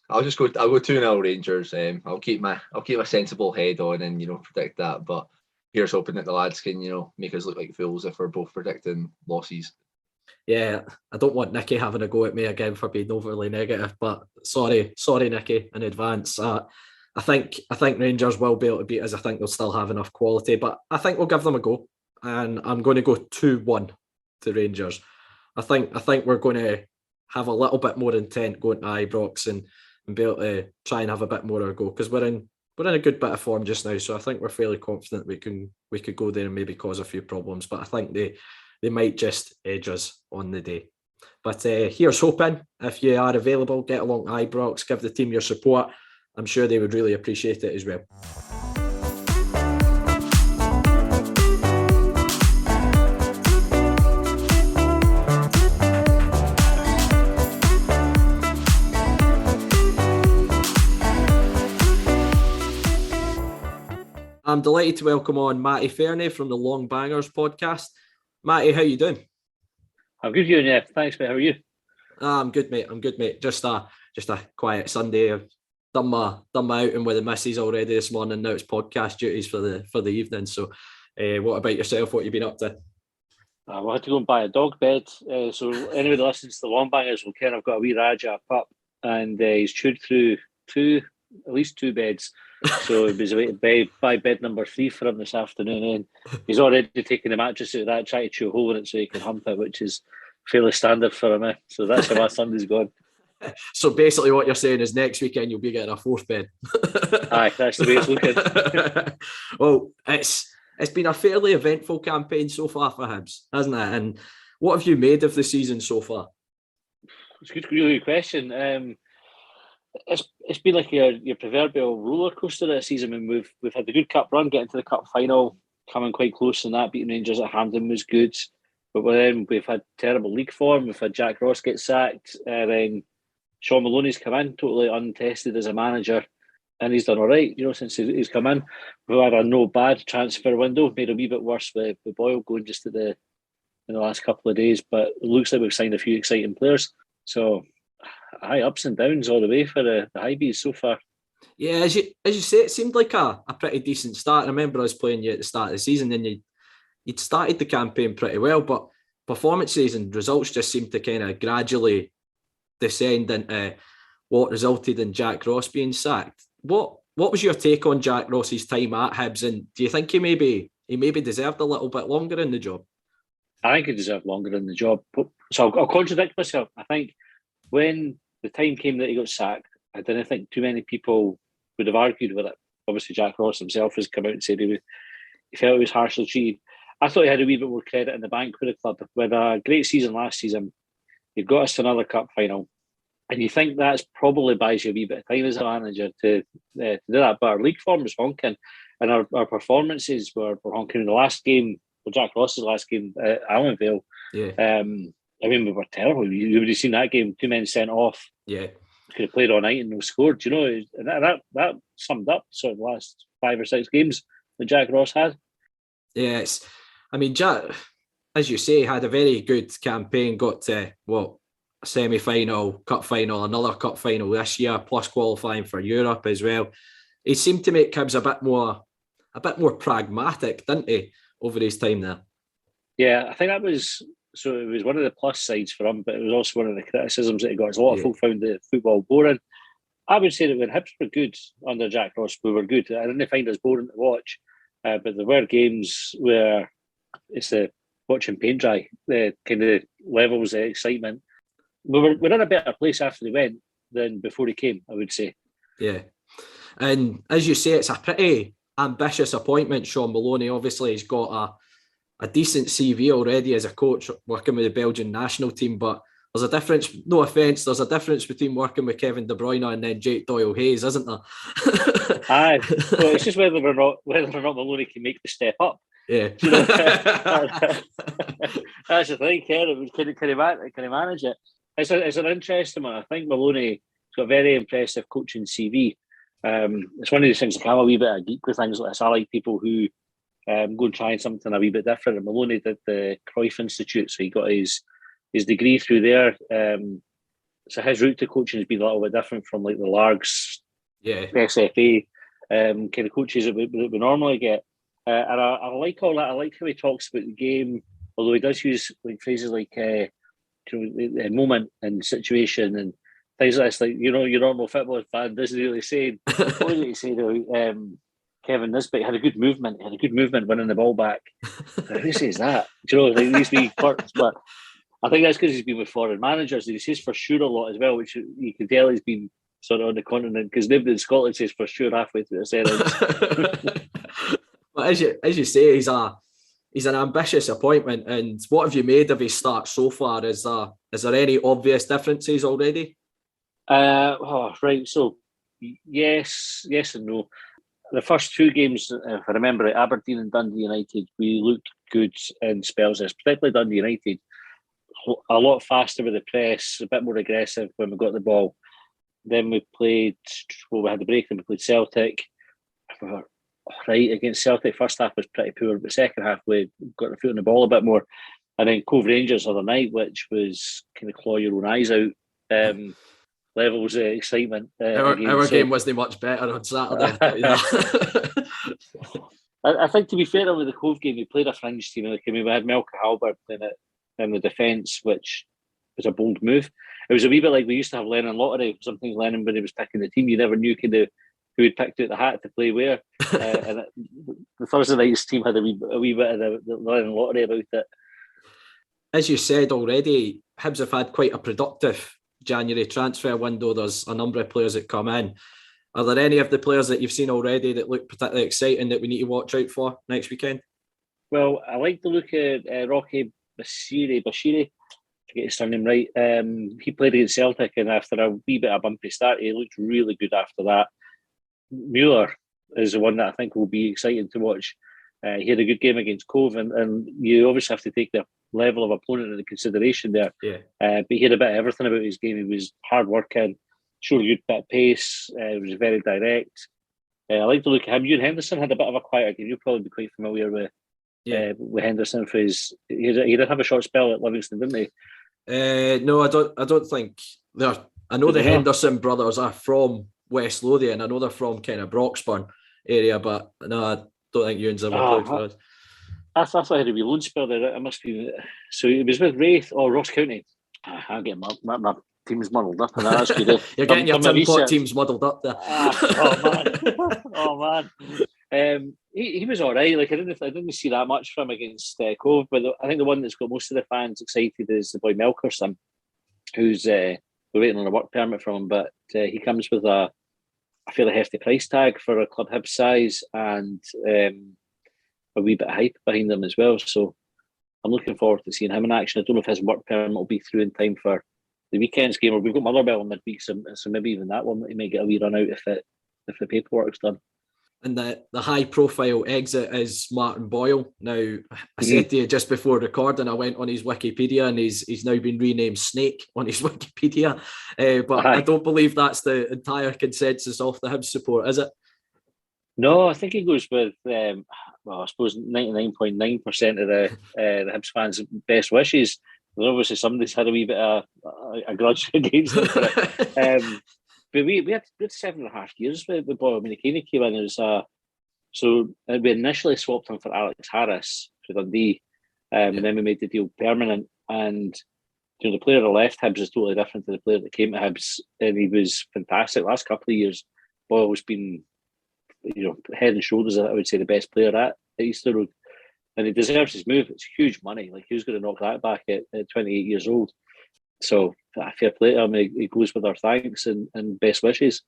I'll go 2-0 Rangers. I'll keep my sensible head on and predict that. But here's hoping that the lads can make us look like fools if we're both predicting losses. Yeah, I don't want Nicky having a go at me again for being overly negative. But sorry, Nicky, in advance. I think Rangers will be able to beat us. I think they'll still have enough quality, but I think we'll give them a go. And I'm going to go 2-1 to Rangers. I think we're going to have a little bit more intent going to Ibrox and be able to try and have a bit more of a go, because we're in a good bit of form just now. So I think we're fairly confident we could go there and maybe cause a few problems. But I think they might just edge us on the day. But here's hoping. If you are available, get along to Ibrox, give the team your support. I'm sure they would really appreciate it as well. I'm delighted to welcome on Matty Fairnie from the Longbangers podcast. Matty, how you doing? I'm good, you, yeah. Thanks, mate. How are you? I'm good, mate. Just a quiet Sunday. I've done my outing with the missus already this morning. Now it's podcast duties for the evening. So, what about yourself? What have you been up to? I had to go and buy a dog bed. So anybody that listens to the Longbangers will care I've got a wee Raja pup, and he's chewed through at least two beds. So it was a way to buy bed number 3 for him this afternoon. And he's already taking the mattress out of that, trying to chew a hole in it so he can hump it, which is fairly standard for him. So that's how my Sunday's gone. So basically what you're saying is next weekend you'll be getting a 4th bed. Aye, that's the way it's looking. Well, it's been a fairly eventful campaign so far for Hibs, hasn't it? And what have you made of the season so far? It's a really good question. It's been like your proverbial roller coaster of a season. When we've had the good cup run, getting to the cup final, coming quite close in that, beating Rangers at Hampden was good. But then we've had terrible league form. We've had Jack Ross get sacked, then Shaun Maloney's come in totally untested as a manager, and he's done all right, since he's come in. We've had a no bad transfer window, made a wee bit worse with Boyle going just in the last couple of days, but it looks like we've signed a few exciting players. So, high ups and downs all the way for the Hibs so far. Yeah, as you say, it seemed like a pretty decent start. I remember us playing you at the start of the season, and you'd started the campaign pretty well, but performances and results just seemed to kind of gradually descend into what resulted in Jack Ross being sacked. What was your take on Jack Ross's time at Hibs, and do you think he maybe deserved a little bit longer in the job? I think he deserved longer in the job. So I'll contradict myself. I think when the time came that he got sacked, I didn't think too many people would have argued with it. Obviously, Jack Ross himself has come out and said he felt he was harshly treated. I thought he had a wee bit more credit in the bank for the club. With a great season last season, he got us to another cup final. And you think that's probably buys you a wee bit of time as a manager to do that. But our league form was honking, and our performances were honking. In the last game, Jack Ross's last game at Allenvale, we were terrible. You would have seen that game, 2 men sent off. Yeah. Could have played all night and no scored, and that summed up sort of the last 5 or 6 games that Jack Ross had. Yeah, Jack, as you say, had a very good campaign, got to, a semi-final, cup final, another cup final this year, plus qualifying for Europe as well. He seemed to make Hibs a bit more pragmatic, didn't he, over his time there? Yeah, I think it was one of the plus sides for him, but it was also one of the criticisms that he got. A lot of folk found the football boring. I would say that when Hibs were good under Jack Ross, we were good. I didn't find us boring to watch, but there were games where it's the watching paint dry, the kind of levels of excitement. We're in a better place after he went than before he came, I would say. Yeah. And as you say, it's a pretty ambitious appointment, Shaun Maloney. Obviously, he's got a decent CV already as a coach working with the Belgian national team, but there's a difference, no offence, there's a difference between working with Kevin De Bruyne and then Jake Doyle-Hayes, isn't there? Aye. Well, it's just whether or not Maloney can make the step up. Yeah. That's the thing, Kevin. Can he manage it? It's an interesting one. I think Maloney's got a very impressive coaching CV. It's one of these things, like, I'm a wee bit of a geek with things like this. I like people who go and try something a wee bit different. And Maloney did the Cruyff Institute, so he got his degree through there. So his route to coaching has been a little bit different from like the Largs, SFA kind of coaches that we normally get. And I like all that. I like how he talks about the game, although he does use like phrases like the moment and situation and things like this. Like, your normal football fan doesn't really say. What did he say though? Kevin Nisbet had a good movement. He had a good movement winning the ball back. Who says that? Like these wee quirks, but I think that's because he's been with foreign managers. He says for sure a lot as well, which you can tell he's been sort of on the continent, because nobody in Scotland says for sure halfway through the sentence. But as you say, he's an ambitious appointment. And what have you made of his start so far? Is there any obvious differences already? Right. So yes and no. The first 2 games, if I remember it, Aberdeen and Dundee United, we looked good in spells. Particularly Dundee United, a lot faster with the press, a bit more aggressive when we got the ball. Then we played, we had the break, and we played Celtic. We were right against Celtic. First half was pretty poor, but second half we got the foot on the ball a bit more. And then Cove Rangers the other night, which was kind of claw your own eyes out. Levels of excitement. Our game wasn't much better on Saturday. I think, to be fair, with the Cove game, we played a fringe team. Like, I mean, we had Melker Halbert in the defence, which was a bold move. It was a wee bit like we used to have Lennon Lottery. Sometimes Lennon, when he was picking the team, you never knew kind of who had picked out the hat to play where. The Thursday night's team had a wee bit of the Lennon Lottery about it. As you said already, Hibs have had quite a productive January transfer window. There's a number of players that come in. Are there any of the players that you've seen already that look particularly exciting that we need to watch out for next weekend? Well, I like the look at Rocky Bashiri, to get his surname right. He played against Celtic, and after a wee bit of a bumpy start, he looked really good after that. Mueller is the one that I think will be exciting to watch. He had a good game against Cove, and you obviously have to take the level of opponent into consideration there. Yeah. But he had a bit of everything about his game. He was hard working, showed a good bit of pace. He was very direct. I like to look at him. Euan Henderson had a bit of a quieter game. You'll probably be quite familiar with Henderson for his. He did have a short spell at Livingston, didn't he? No, I don't think they're. I know the Henderson brothers are from West Lothian. I know they're from kind of Broxburn area, but no, I don't think Euan's ever played for us. I thought I had a wee loan spell there. It must be. So it was with Wraith or Ross County. I get my team's muddled up, and that's good. You're getting your Tim Pot teams muddled up there. Oh man. He was all right. Like I didn't see that much from him against Cove, but I think the one that's got most of the fans excited is the boy Melker's son, who's we're waiting on a work permit from him, but he comes with a fairly hefty price tag for a club Hibs size and a wee bit of hype behind him as well. So I'm looking forward to seeing him in action. I don't know if his work permit will be through in time for the weekend's game, or we've got Motherwell in midweek, so maybe even that one he may get a wee run out if the paperwork's done. And the high profile exit is Martin Boyle. Now, I said to you just before recording, I went on his Wikipedia and he's now been renamed Snake on his Wikipedia. But I don't believe that's the entire consensus of the Hibs support, is it? No, I think he goes with, I suppose 99.9% of the Hibs fans' best wishes. And obviously somebody's had a wee bit of a grudge against him for it. But we had 7.5 years with Boyle. I mean, he came in as so we initially swapped him for Alex Harris for Dundee, and then we made the deal permanent. And the player that left Hibs is totally different to the player that came to Hibs, and he was fantastic. Last couple of years, Boyle's been, head and shoulders, I would say, the best player at Easter Road, and he deserves his move. It's huge money. Like, who's going to knock that back at 28 years old? So fair play to him. He goes with our thanks and best wishes.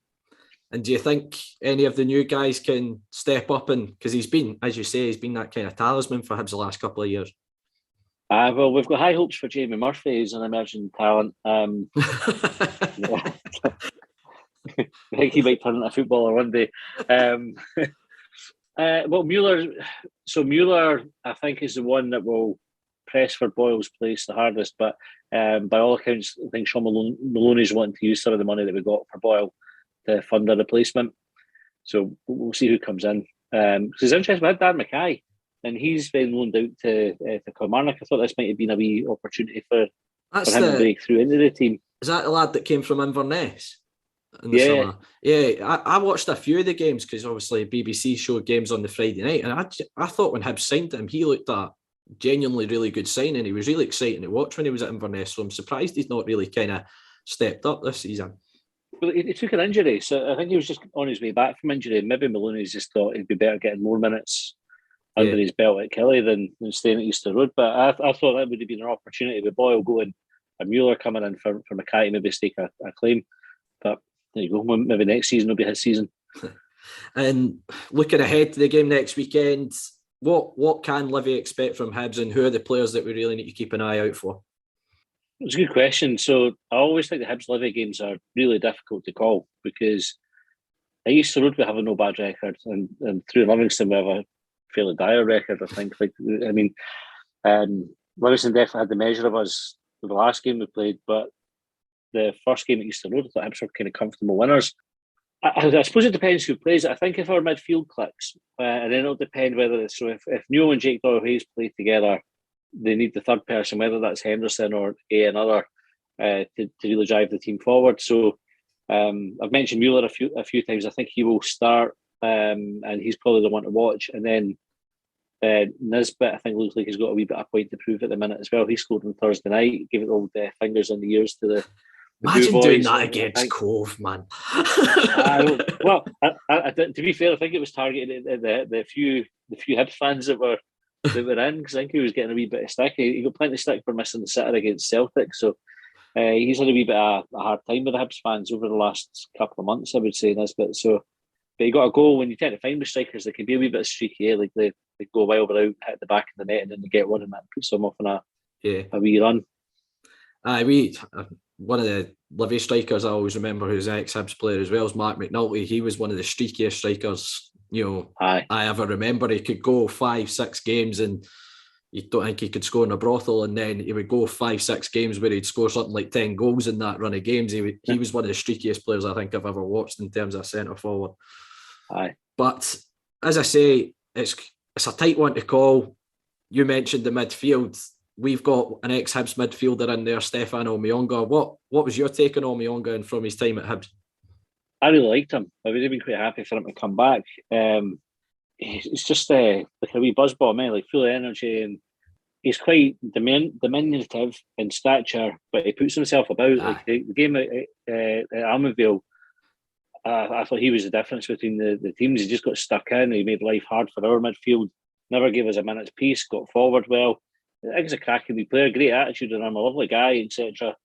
And do you think any of the new guys can step up? And because he's been, as you say, he's been that kind of talisman for Hibs the last couple of years. Well, we've got high hopes for Jamie Murphy. He's an emerging talent. I think he might turn into a footballer one day. Well, Mueller. So Mueller, I think, is the one that will press for Boyle's place the hardest. But by all accounts, I think Shaun Maloney's wanting to use some of the money that we got for Boyle to fund a replacement. So we'll see who comes in. Because it's interesting, we had Dan Mackay, and he's been loaned out to Kilmarnock. I thought this might have been a wee opportunity for him to break through into the team. Is that the lad that came from Inverness? Yeah. Yeah, I watched a few of the games because obviously BBC showed games on the Friday night, and I thought when Hibs signed him, he looked at genuinely really good signing. He was really exciting to watch when he was at Inverness, so I'm surprised he's not really kind of stepped up this season. Well, he took an injury, so I think he was just on his way back from injury. Maybe Maloney's just thought he'd be better getting more minutes under his belt at Kelly than staying at Easter Road. But I thought that would have been an opportunity with Boyle going and Mueller coming in for Mackay to maybe stake a claim. But there you go, maybe next season will be his season. And looking ahead to the game next weekend, what can Livy expect from Hibs, and who are the players that we really need to keep an eye out for? It's a good question. So I always think the Hibs Livy games are really difficult to call because at Easter Road we have a no bad record, and through Livingston we have a fairly dire record, I think. Livingston definitely had the measure of us for the last game we played, but the first game at Easter Road, I thought Hibs were kind of comfortable winners. I suppose it depends who plays it. I think if our midfield clicks, and then it'll depend whether it's so. If Newell and Jake Doyle-Hayes play together, they need the third person, whether that's Henderson or another, to really drive the team forward. So I've mentioned Mueller a few times. I think he will start, and he's probably the one to watch. And then Nisbet, I think, looks like he's got a wee bit of point to prove at the minute as well. He scored on Thursday night, gave it all the fingers in the ears to the Imagine doing that against Cove, man. To be fair, I think it was targeted at the few Hibs fans that were in, because I think he was getting a wee bit of stick. He got plenty of stick for missing the sitter against Celtic, so he's had a wee bit of a hard time with the Hibs fans over the last couple of months, I would say, Nisbet. So, but you got to go when you tend to find the strikers, they can be a wee bit streaky, like they go a while without hit the back of the net and then they get one and that puts them off on a wee run. One of the Livi strikers I always remember, who's an ex-Hibs player as well, is Mark McNulty. He was one of the streakiest strikers, I ever remember. He could go 5-6 games and you don't think he could score in a brothel, and then he would go 5-6 games where he'd score something like 10 goals in that run of games. He was one of the streakiest players I think I've ever watched in terms of centre forward. But as I say, it's a tight one to call. You mentioned the midfield. We've got an ex-Hibs midfielder in there, Stefan Omiyonga. What was your take on Omiyonga and from his time at Hibs? I really liked him. I would have been quite happy for him to come back. He's just like a wee buzzball, man, like full of energy, and he's quite diminutive in stature, but he puts himself about. Like the game at Allenville, I thought he was the difference between the teams. He just got stuck in. He made life hard for our midfield. Never gave us a minute's peace. Got forward well. I think he's a cracking wee player, great attitude, and I'm a lovely guy, etc.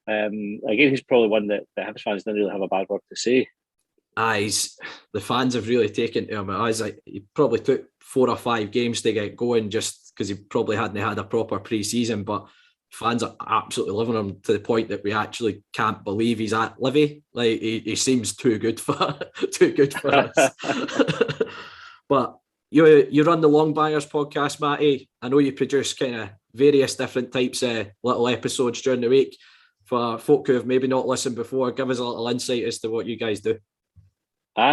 Again, he's probably one that the Hibs fans didn't really have a bad word to say. The fans have really taken to him. He probably took 4 or 5 games to get going just because he probably hadn't had a proper pre-season, but fans are absolutely loving him to the point that we actually can't believe he's at Livi. Like he seems too good for us. But you run the Longbangers podcast, Matty. I know you produce kind of various different types of little episodes during the week. For folk who have maybe not listened before, give us a little insight as to what you guys do.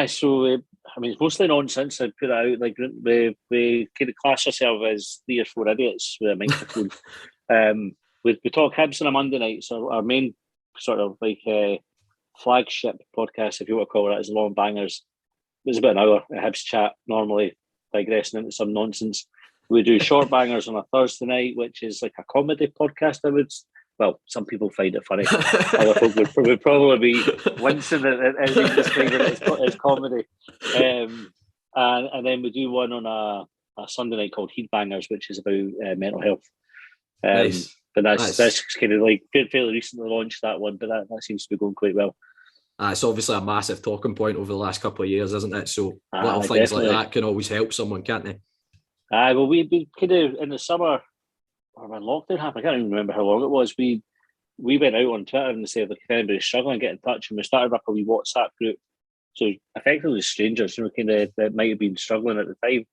So it's mostly nonsense. I put it out like we kind of class ourselves as 3 or 4 idiots with a microphone. We talk Hibs on a Monday night, so our main sort of like flagship podcast, if you want to call it, is Longbangers. It's about an hour of Hibs chat, normally digressing into some nonsense. We do Short Bangers on a Thursday night, which is like a comedy podcast. Well, some people find it funny. Other folk would probably be wincing as you describe it as comedy. And then we do one on a Sunday night called Heat Bangers, which is about mental health. Nice. But that's kind of like fairly recently launched, that one, but that seems to be going quite well. It's obviously a massive talking point over the last couple of years, isn't it? So little things definitely like that can always help someone, can't they? Well, we kind of in the summer, or when lockdown happened, I can't even remember how long it was. We went out on Twitter and said, like, if anybody's struggling, get in touch, and we started up a wee WhatsApp group. So effectively, strangers, kind of that might have been struggling at the time,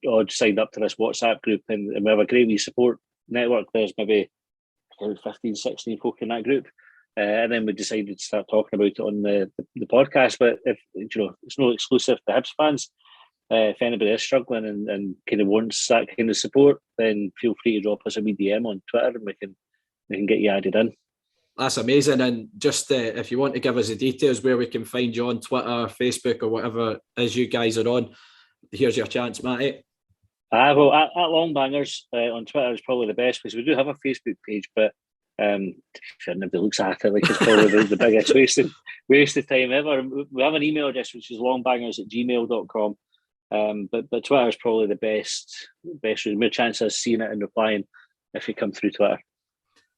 all signed up to this WhatsApp group, and we have a great wee support network. There's maybe 15, 16 folk in that group. And then we decided to start talking about it on the podcast. But if it's not exclusive to Hibs fans. If anybody is struggling and kind of wants that kind of support, then feel free to drop us a wee DM on Twitter, and we can get you added in. That's amazing. And just if you want to give us the details where we can find you on Twitter, Facebook, or whatever as you guys are on, here's your chance, Matty. Well, at Longbangers on Twitter is probably the best, because we do have a Facebook page, but if nobody looks at it, like it's probably the biggest wasted time ever. We have an email address, which is longbangers@gmail.com. But Twitter is probably the best route. More chance of seeing it and replying if you come through Twitter.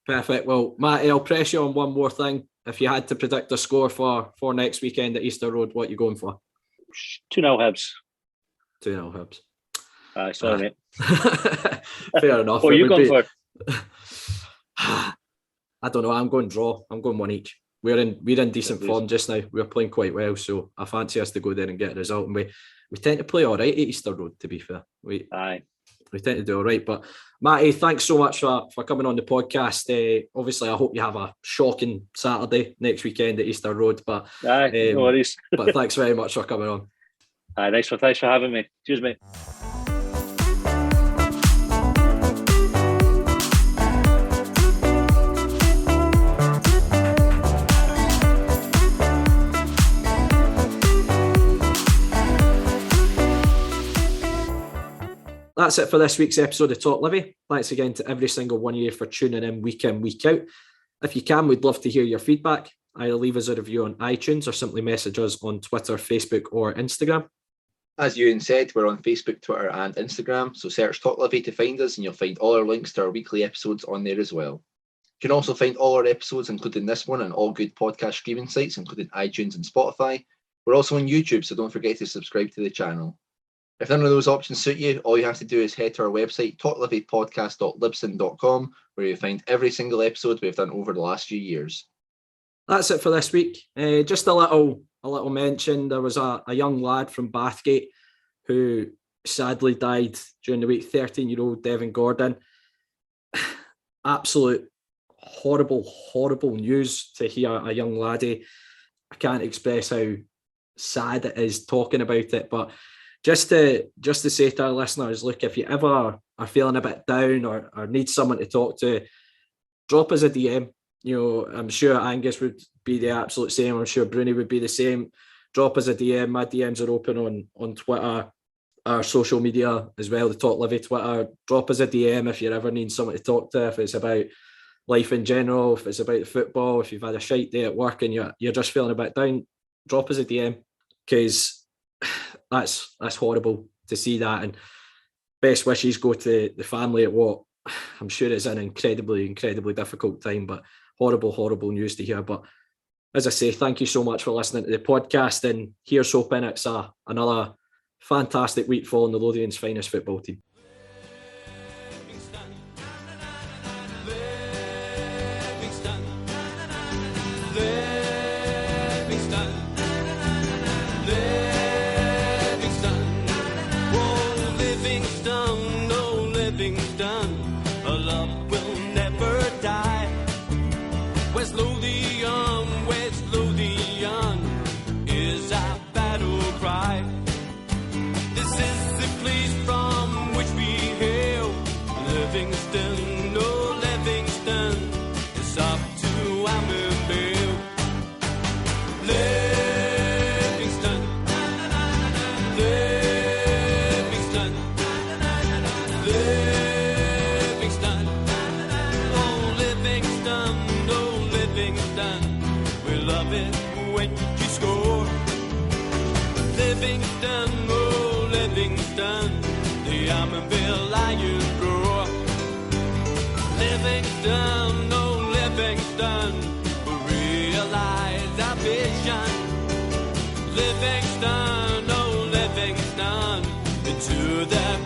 Perfect. Well, Matty, I'll press you on one more thing. If you had to predict a score for next weekend at Easter Road, what are you going for? 2-0 Hibs. 2-0 Hibs. Sorry, mate. Fair enough. What are you going for? I don't know. I'm going draw. I'm going 1 each. We're in decent form just now. We're playing quite well, so I fancy us to go there and get a result. And we tend to play all right at Easter Road, to be fair. We tend to do all right. But Matty, thanks so much for coming on the podcast. Obviously, I hope you have a shocking Saturday next weekend at Easter Road. But no worries. But thanks very much for coming on. Thanks for having me. Cheers, mate. That's it for this week's episode of Talk Livi. Thanks again to every single one of you for tuning in, week out. If you can, we'd love to hear your feedback. Either leave us a review on iTunes or simply message us on Twitter, Facebook or Instagram. As Euan said, we're on Facebook, Twitter and Instagram, so search Talk Livi to find us and you'll find all our links to our weekly episodes on there as well. You can also find all our episodes, including this one, on all good podcast streaming sites, including iTunes and Spotify. We're also on YouTube, so don't forget to subscribe to the channel. If none of those options suit you, all you have to do is head to our website, talklivipodcast.libsyn.com, where you'll find every single episode we've done over the last few years. That's it for this week. Just a little mention. There was a young lad from Bathgate who sadly died during the week, 13-year-old Devin Gordon. Absolute horrible news to hear a young laddie. I can't express how sad it is talking about it, but just to say to our listeners, look, if you ever are feeling a bit down or need someone to talk to, drop us a DM. You know, I'm sure Angus would be the absolute same. I'm sure Bruni would be the same. Drop us a DM. My DMs are open on Twitter, our social media as well, the Talk Livi Twitter. Drop us a DM if you ever need someone to talk to, if it's about life in general, if it's about football, if you've had a shite day at work and you're just feeling a bit down, drop us a DM, because that's horrible to see that. And best wishes go to the family at what I'm sure is an incredibly difficult time, but horrible news to hear. But as I say, thank you so much for listening to the podcast, and here's hoping it's another fantastic week following the Lothian's finest football team. West Lothian is our battle cry. This is the place from which we hail. Livingston, no Livingston, it's up to Ammonvale. Livingston, Livingston, Livingston, oh Livingston, no Livingston, we love it when you score. Livingston, oh Livingston, the Ammonville Lions roar. Livingston, oh Livingston, we realize our vision. Livingston, oh Livingston, into the